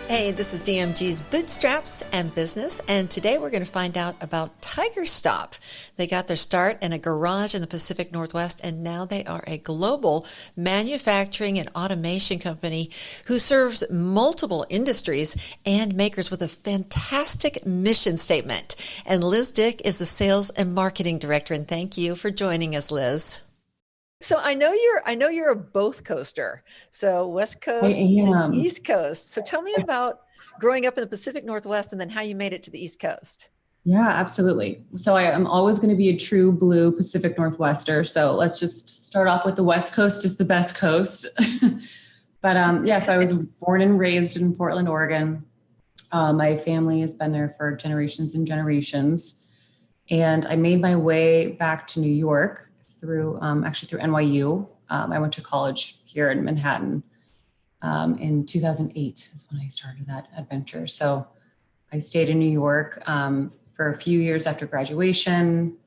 Hey, this is DMG's Bootstraps and Business, and today we're going to find out about TigerStop. They got their start in a garage in the Pacific Northwest, and now they are a global manufacturing and automation company who serves multiple industries and makers with a fantastic mission statement. And Liz Dick is the Sales and Marketing Director, and thank you for joining us, Liz. So I know you're a both coaster. So West I Coast and am. East Coast. So tell me about growing up in the Pacific Northwest and then how you made it to the East Coast. Yeah, absolutely. So I am always going to be a true blue Pacific Northwester. So let's just start off with the West Coast is the best coast. But yes, I was born and raised in Portland, Oregon. My family has been there for generations and generations. And I made my way back to New York through NYU. I went to college here in Manhattan in 2008 is when I started that adventure. So I stayed in New York for a few years after graduation,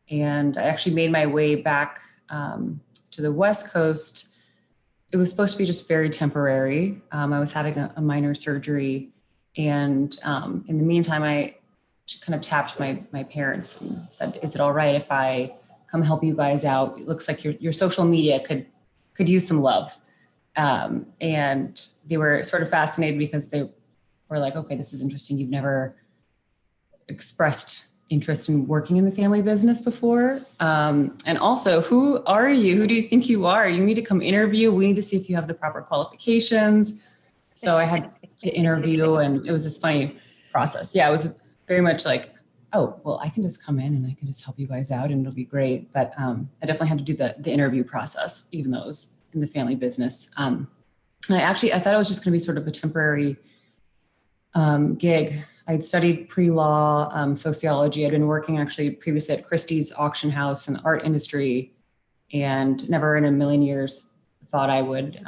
and I actually made my way back to the West Coast. It was supposed to be just very temporary. I was having a minor surgery, and in the meantime, I kind of tapped my parents and said, "Is it all right if I come help you guys out? It looks like your social media could use some love." And they were sort of fascinated because they were like, "Okay, this is interesting. You've never expressed interest in working in the family business before. And also, who are you? Who do you think you are? You need to come interview. We need to see if you have the proper qualifications." So I had to interview, and it was this funny process. Yeah, it was very much like, "Oh, well, I can just come in and I can just help you guys out and it'll be great." But I definitely had to do the interview process, even though it was in the family business. And I thought it was just going to be sort of a temporary gig. I'd studied pre-law, sociology. I'd been working actually previously at Christie's auction house in the art industry, and never in a million years thought I would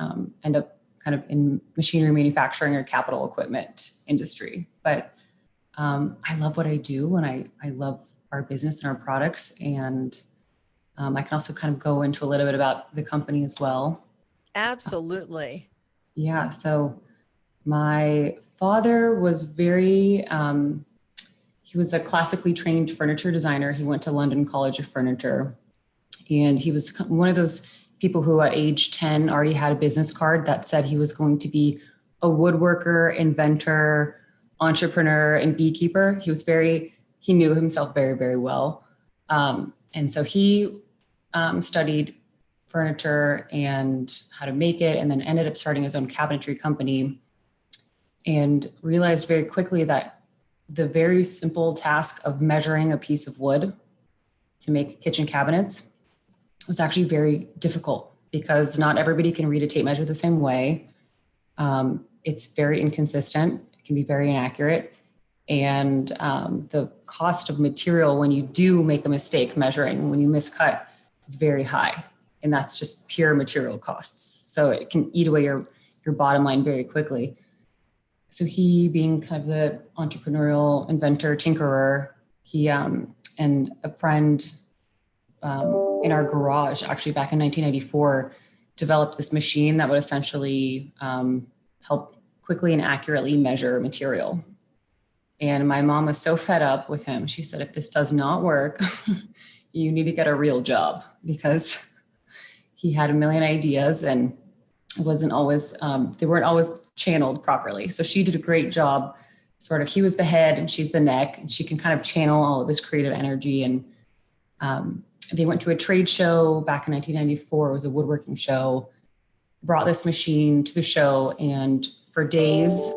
end up kind of in machinery manufacturing or capital equipment industry. But I love what I do, and I love our business and our products. And I can also kind of go into a little bit about the company as well. Absolutely. Yeah. So my father was he was a classically trained furniture designer. He went to London College of Furniture, and he was one of those people who at age 10 already had a business card that said he was going to be a woodworker, inventor, entrepreneur, and beekeeper. He knew himself very, very well. And so he studied furniture and how to make it, and then ended up starting his own cabinetry company, and realized very quickly that the very simple task of measuring a piece of wood to make kitchen cabinets was actually very difficult, because not everybody can read a tape measure the same way. It's very inconsistent. It can be very inaccurate. And the cost of material when you do make a mistake measuring, when you miscut, is very high. And that's just pure material costs. So it can eat away your bottom line very quickly. So he, being kind of the entrepreneurial inventor, tinkerer, he and a friend in our garage, actually back in 1994, developed this machine that would essentially help quickly and accurately measure material. And my mom was so fed up with him. She said, "If this does not work, you need to get a real job," because he had a million ideas and wasn't always, they weren't always channeled properly. So she did a great job. Sort of, he was the head and she's the neck, and she can kind of channel all of his creative energy. And they went to a trade show back in 1994. It was a woodworking show. Brought this machine to the show, and for days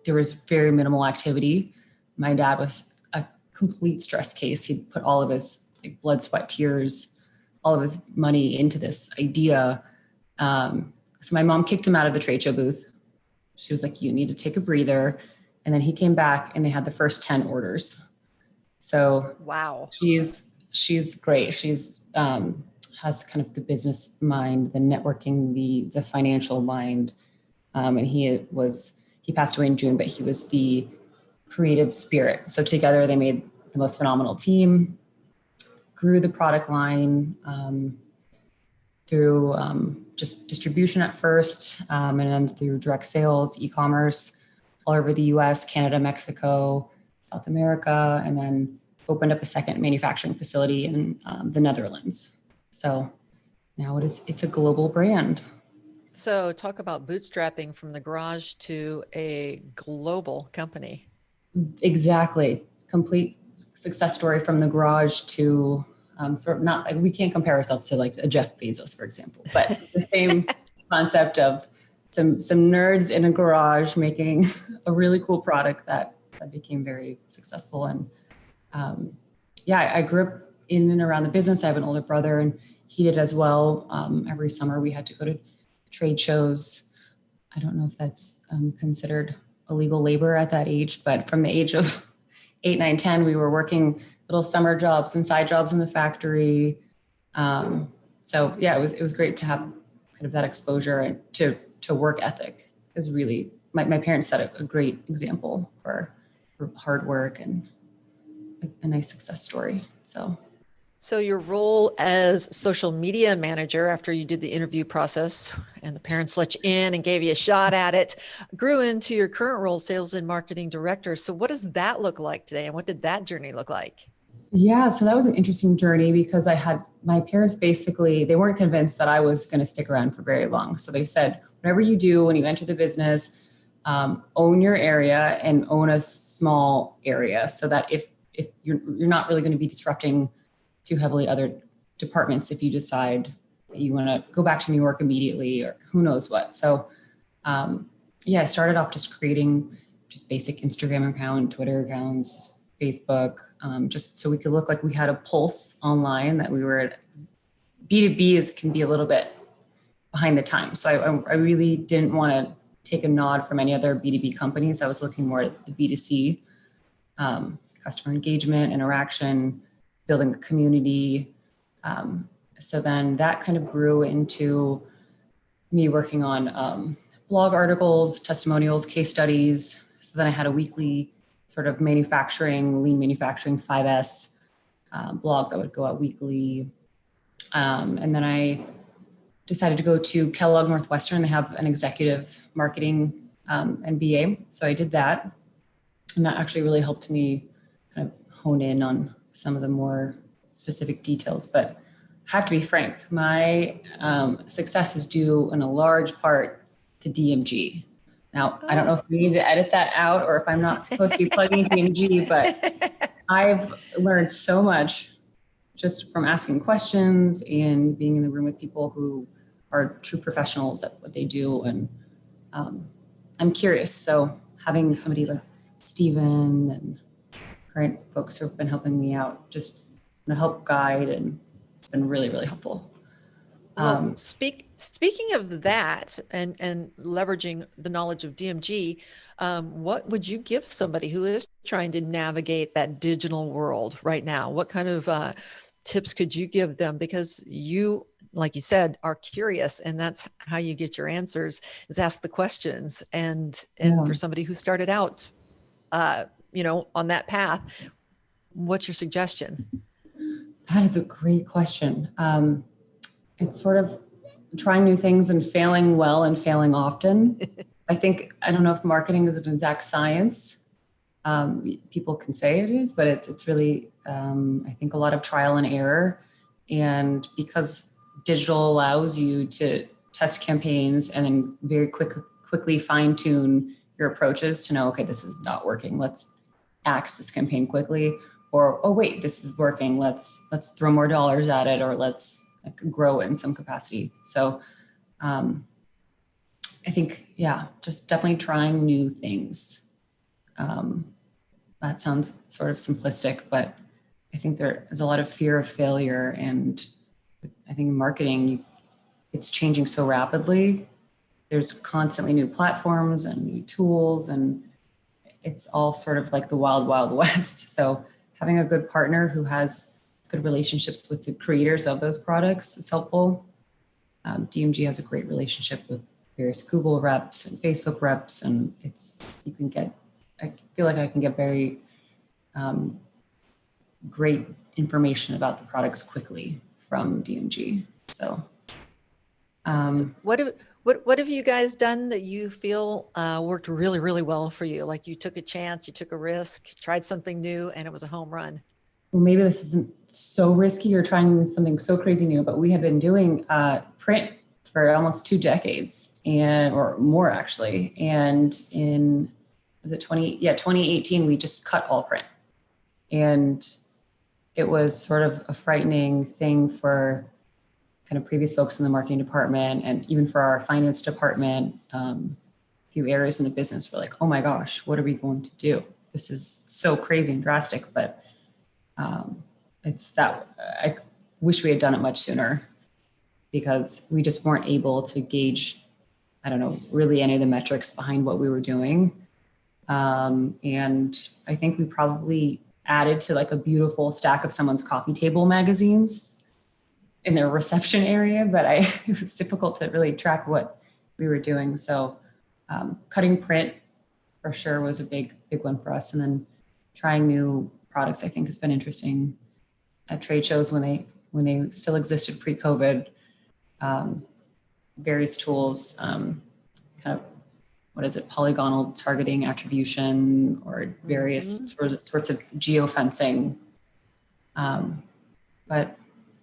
there was very minimal activity. My dad was a complete stress case. He'd put all of his blood, sweat, tears, all of his money into this idea. So my mom kicked him out of the trade show booth. She was like, "You need to take a breather." And then he came back, and they had the first 10 orders. So Wow. she's great. She's has kind of the business mind, the networking, the financial mind. And he passed away in June, but he was the creative spirit. So together they made the most phenomenal team, grew the product line through just distribution at first, and then through direct sales, e-commerce, all over the US, Canada, Mexico, South America, and then opened up a second manufacturing facility in the Netherlands. So now it's a global brand. So talk about bootstrapping from the garage to a global company. Exactly. Complete success story from the garage to sort of not like we can't compare ourselves to like a Jeff Bezos, for example, but the same concept of some nerds in a garage making a really cool product that became very successful. And yeah, I grew up in and around the business. I have an older brother and he did as well. Every summer we had to go to trade shows. I don't know if that's considered illegal labor at that age, but from the age of 8, 9, 10, we were working little summer jobs and side jobs in the factory. So yeah, it was great to have kind of that exposure and to work ethic is really, my parents set a great example for hard work and a nice success story. So your role as social media manager after you did the interview process and the parents let you in and gave you a shot at it grew into your current role, sales and marketing director. So what does that look like today? And what did that journey look like? Yeah, so that was an interesting journey because I had my parents basically, they weren't convinced that I was going to stick around for very long. So they said, whatever you do when you enter the business, own your area and own a small area so that if you're not really going to be disrupting too heavily other departments if you decide that you want to go back to New York immediately or who knows what. So yeah, I started off just creating just basic Instagram account, Twitter accounts, Facebook, just so we could look like we had a pulse online, that we were B2B can be a little bit behind the times. So I really didn't want to take a nod from any other B2B companies. I was looking more at the B2C, customer engagement, interaction, building a community. So then that kind of grew into me working on blog articles, testimonials, case studies. So then I had a weekly sort of lean manufacturing 5S blog that would go out weekly. And then I decided to go to Kellogg Northwestern. They have an executive marketing MBA. So I did that. And that actually really helped me kind of hone in on some of the more specific details. But I have to be frank, my success is due in a large part to DMG. Now, I don't know if we need to edit that out or if I'm not supposed to be plugging DMG, but I've learned so much just from asking questions and being in the room with people who are true professionals at what they do. And I'm curious. So having somebody like Stephen and current folks who have been helping me out just to help guide, and it's been really, really helpful. Well, speaking of that and leveraging the knowledge of DMG, what would you give somebody who is trying to navigate that digital world right now? What kind of tips could you give them? Because you, like you said, are curious, and that's how you get your answers, is ask the questions. And for somebody who started out, on that path, what's your suggestion? That is a great question. It's sort of trying new things and failing well and failing often. I don't know if marketing is an exact science. People can say it is, but it's really, I think, a lot of trial and error. And because digital allows you to test campaigns and then very quickly fine tune your approaches to know, okay, this is not working. Let's axe this campaign quickly. Or, oh wait, this is working. Let's throw more dollars at it, or let's grow it in some capacity. So I think, just definitely trying new things. That sounds sort of simplistic, but I think there is a lot of fear of failure. And I think in marketing, it's changing so rapidly. There's constantly new platforms and new tools, and it's all sort of like the wild, wild west. So having a good partner who has good relationships with the creators of those products is helpful. DMG has a great relationship with various Google reps and Facebook reps, and I feel like I can get very great information about the products quickly from DMG. So So what What have you guys done that you feel worked really, really well for you? Like you took a chance, you took a risk, tried something new, and it was a home run. Well, maybe this isn't so risky or trying something so crazy new, but we have been doing print for almost 2 decades and or more actually. And in was it 2018, we just cut all print. And it was sort of a frightening thing for kind of previous folks in the marketing department and even for our finance department. A few areas in the business were like, oh my gosh, what are we going to do? This is so crazy and drastic, but it's that I wish we had done it much sooner because we just weren't able to gauge, I don't know, really any of the metrics behind what we were doing. And I think we probably added to like a beautiful stack of someone's coffee table magazines in their reception area, but it was difficult to really track what we were doing. So cutting print for sure was a big one for us. And then trying new products, I think has been interesting at trade shows when they still existed pre-COVID. Various tools, kind of what is it, polygonal targeting attribution or various sorts of geofencing. But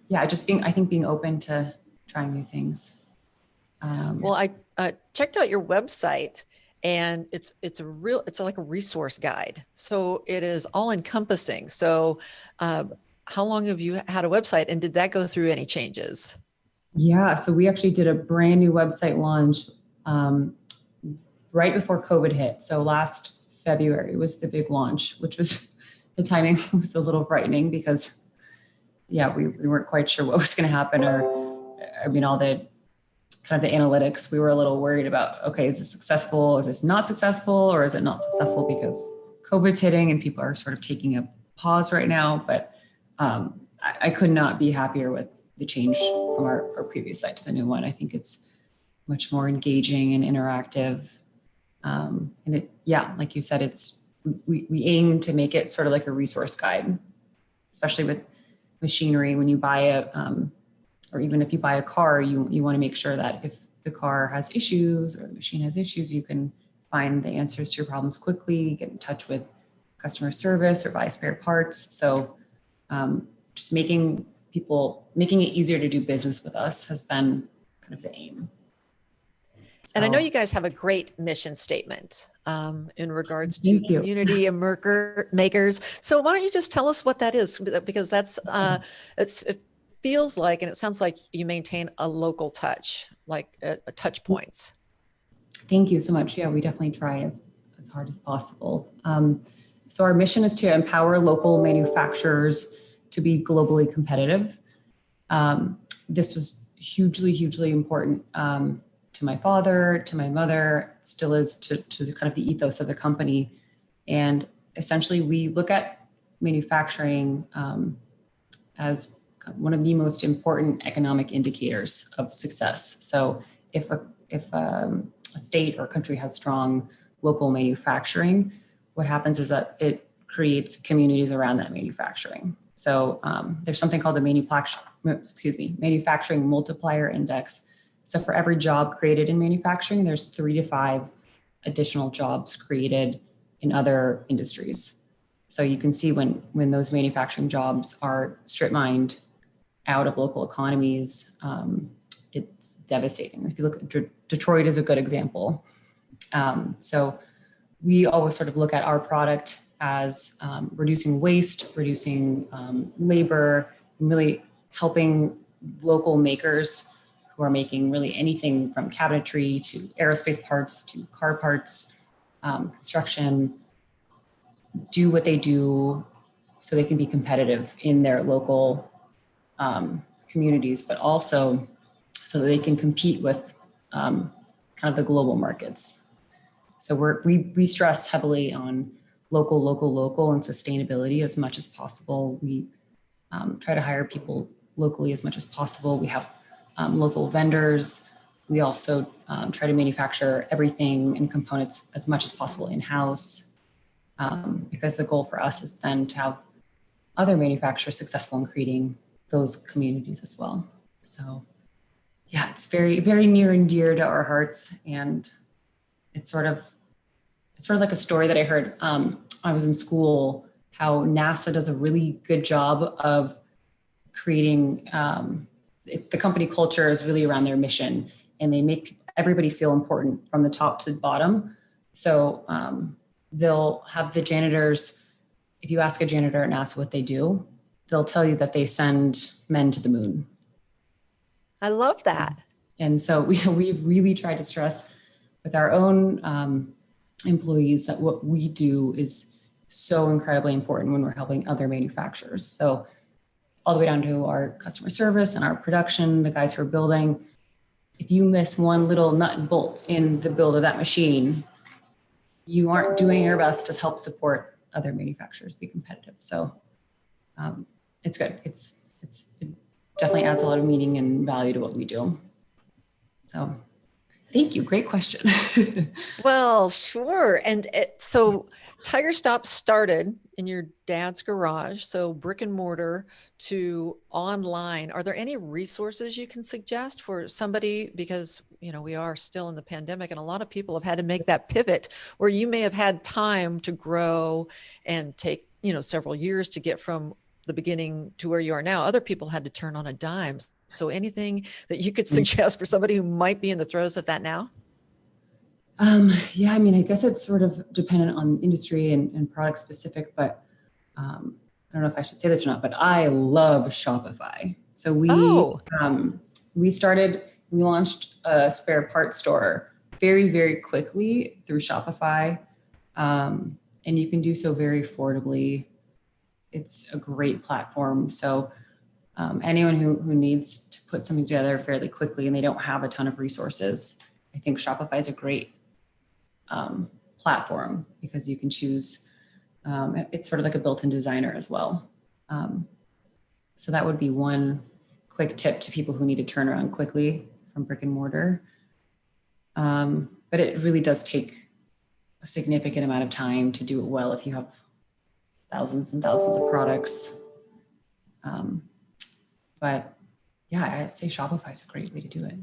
yeah, I think being open to trying new things. Well, I checked out your website, and it's like a resource guide. So it is all encompassing. So how long have you had a website, and did that go through any changes? Yeah, so we actually did a brand new website launch right before COVID hit. So last February was the big launch, which was the timing was a little frightening because yeah, we weren't quite sure what was going to happen or I mean, all the kind of the analytics, we were a little worried about, okay, is this successful? Is this not successful? Or is it not successful because COVID's hitting and people are sort of taking a pause right now? But I could not be happier with the change from our previous site to the new one. I think it's much more engaging and interactive. And it, yeah, like you said, we aim to make it sort of like a resource guide, especially with machinery. When you buy or even if you buy a car, you want to make sure that if the car has issues or the machine has issues, you can find the answers to your problems quickly, get in touch with customer service or buy spare parts. So just making it easier to do business with us has been kind of the aim. And I know you guys have a great mission statement in regards to Thank you. community and makers. So why don't you just tell us what that is? Because that's it feels like, and it sounds like you maintain a local touch, like a touch points. Thank you so much. Yeah, we definitely try as hard as possible. So our mission is to empower local manufacturers to be globally competitive. This was hugely important to my father, to my mother, still is to kind of the ethos of the company. And essentially we look at manufacturing as one of the most important economic indicators of success. So if a state or country has strong local manufacturing, what happens is that it creates communities around that manufacturing. So there's something called the manufacturing multiplier index. So for every job created in manufacturing, there's 3 to 5 additional jobs created in other industries. So you can see when those manufacturing jobs are strip mined out of local economies, it's devastating. If you look at Detroit is a good example. So we always sort of look at our product as reducing waste, reducing labor, and really helping local makers who are making really anything from cabinetry to aerospace parts to car parts, construction, do what they do so they can be competitive in their local communities, but also so that they can compete with kind of the global markets. So we stress heavily on local, and sustainability as much as possible. We try to hire people locally as much as possible. We have local vendors. We also try to manufacture everything and components as much as possible in-house, because the goal for us is then to have other manufacturers successful in creating those communities as well. So yeah, it's very, very near and dear to our hearts. And it's sort of, like a story that I heard. I was in school, how NASA does a really good job of creating, the company culture is really around their mission, and they make everybody feel important from the top to the bottom. So they'll have the janitors, if you ask a janitor at NASA what they do, they'll tell you that they send men to the moon. I love that. And so we really try to stress with our own employees that what we do is so incredibly important when we're helping other manufacturers. So all the way down to our customer service and our production, the guys who are building. If you miss one little nut and bolt in the build of that machine, you aren't doing your best to help support other manufacturers be competitive. So it's good. It definitely adds a lot of meaning and value to what we do. So thank you. Great question. Well, sure. And so TigerStop started in your dad's garage, so brick and mortar to online. Are there any resources you can suggest for somebody? Because, we are still in the pandemic and a lot of people have had to make that pivot where you may have had time to grow and take, several years to get from the beginning to where you are now. Other people had to turn on a dime. So anything that you could suggest for somebody who might be in the throes of that now? Yeah, I mean, I guess it's sort of dependent on industry and product specific, but I don't know if I should say this or not, but I love Shopify. So we launched a spare parts store very, very quickly through Shopify. And you can do so very affordably. It's a great platform. So anyone who needs to put something together fairly quickly and they don't have a ton of resources, I think Shopify is a great platform because you can choose. It's sort of like a built-in designer as well. So that would be one quick tip to people who need to turn around quickly from brick and mortar. But it really does take a significant amount of time to do it well if you have thousands and thousands of products. But yeah, I'd say Shopify is a great way to do it.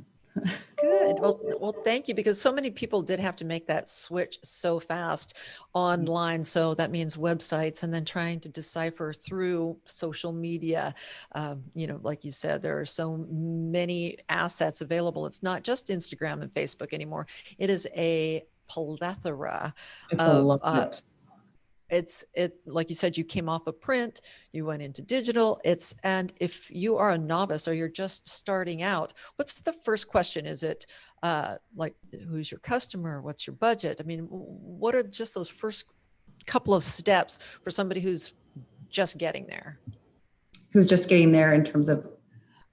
Good. Well, thank you, because so many people did have to make that switch so fast online. So that means websites and then trying to decipher through social media. Like you said, there are so many assets available. It's not just Instagram and Facebook anymore. It is a plethora It's a of lot. it like you said, you came off of print, you went into digital. And if you are a novice or you're just starting out, what's the first question? Is it like, who's your customer? What's your budget? I mean, what are just those first couple of steps for somebody who's just getting there? Who's just getting there in terms of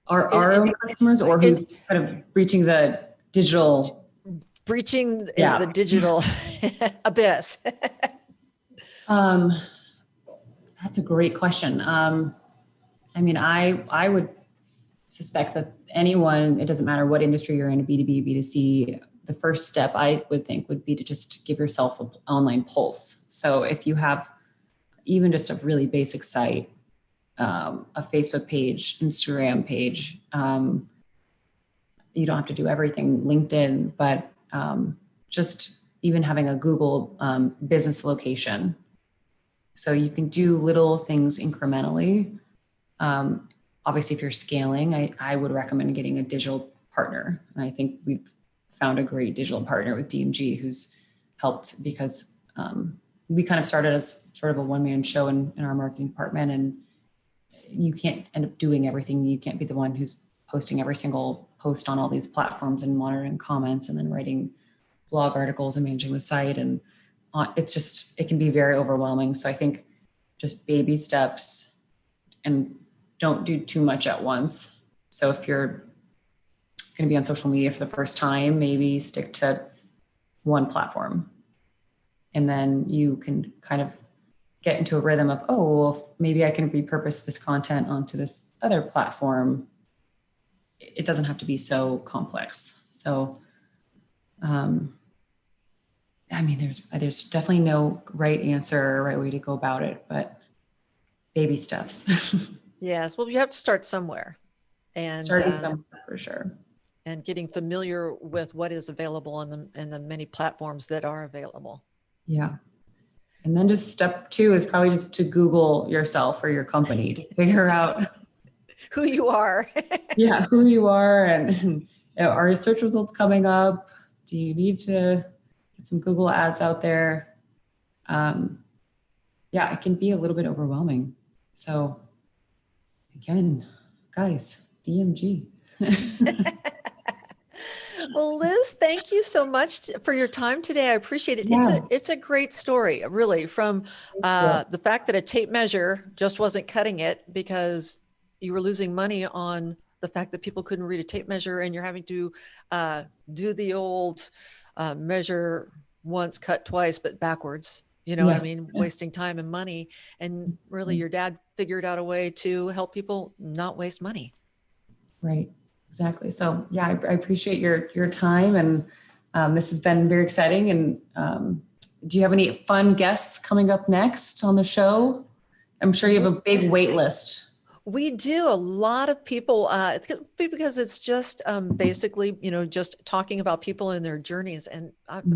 our own customers, or who's kind of reaching the digital, breaching the digital abyss? That's a great question. I mean, I would suspect that anyone, it doesn't matter what industry you're in, B2B, B2C, the first step I would think would be to just give yourself an online pulse. So if you have even just a really basic site, a Facebook page, Instagram page, you don't have to do everything, LinkedIn, but just even having a Google business location. So you can do little things incrementally. Obviously, if you're scaling, I would recommend getting a digital partner. And I think we've found a great digital partner with DMG who's helped, because we kind of started as sort of a one-man show in our marketing department, and you can't end up doing everything. You can't be the one who's posting every single post on all these platforms and monitoring comments and then writing blog articles and managing the site. And it can be very overwhelming. So I think just baby steps, and don't do too much at once. So if you're going to be on social media for the first time, maybe stick to one platform. And then you can kind of get into a rhythm of, oh, well, maybe I can repurpose this content onto this other platform. It doesn't have to be so complex. So, I mean, there's definitely no right answer or right way to go about it, but baby steps. Yes. Well, you have to start somewhere. And starting somewhere for sure. and getting familiar with what is available on the many platforms that are available. Yeah. And then just step 2 is probably just to Google yourself or your company to figure out who you are. Yeah, who you are, and are your search results coming up? Do you need to get some Google ads out there? Yeah, it can be a little bit overwhelming. So again, guys, DMG. Well, Liz, thank you so much for your time today. I appreciate it. Yeah. It's a great story, really, from the fact that a tape measure just wasn't cutting it because you were losing money on the fact that people couldn't read a tape measure, and you're having to do the old measure once, cut twice, but backwards. You know what I mean? Wasting time and money. And really, your dad figured out a way to help people not waste money. Right. Exactly. So yeah, I appreciate your time, and this has been very exciting. And do you have any fun guests coming up next on the show? I'm sure you have a big wait list. We do. A lot of people, it's going to be because it's just basically, just talking about people and their journeys. And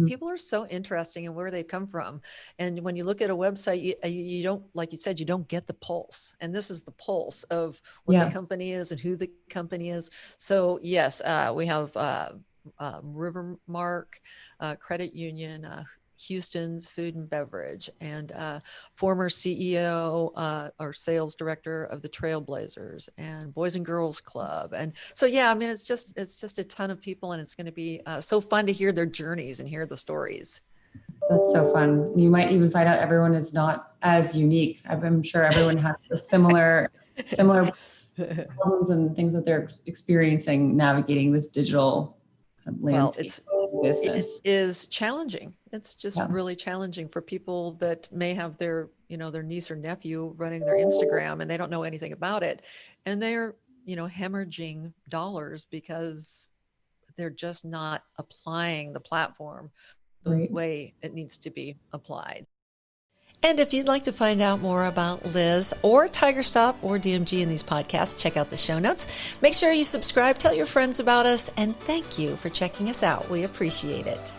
people are so interesting in where they come from. And when you look at a website, you don't, like you said, you don't get the pulse. And this is the pulse of what the company is and who the company is. So yes, we have Rivermark Credit Union, Houston's Food and Beverage, and former CEO or sales director of the Trailblazers and Boys and Girls Club. And so, yeah, I mean, it's just a ton of people, and it's going to be so fun to hear their journeys and hear the stories. That's so fun. You might even find out everyone is not as unique. I'm sure everyone has a similar problems and things that they're experiencing navigating this digital kind of landscape. Business. It is challenging. It's just really challenging for people that may have their niece or nephew running their Instagram and they don't know anything about it. And they're, hemorrhaging dollars because they're just not applying the platform the way it needs to be applied. And if you'd like to find out more about Liz or TigerStop or DMG in these podcasts, check out the show notes. Make sure you subscribe, tell your friends about us, and thank you for checking us out. We appreciate it.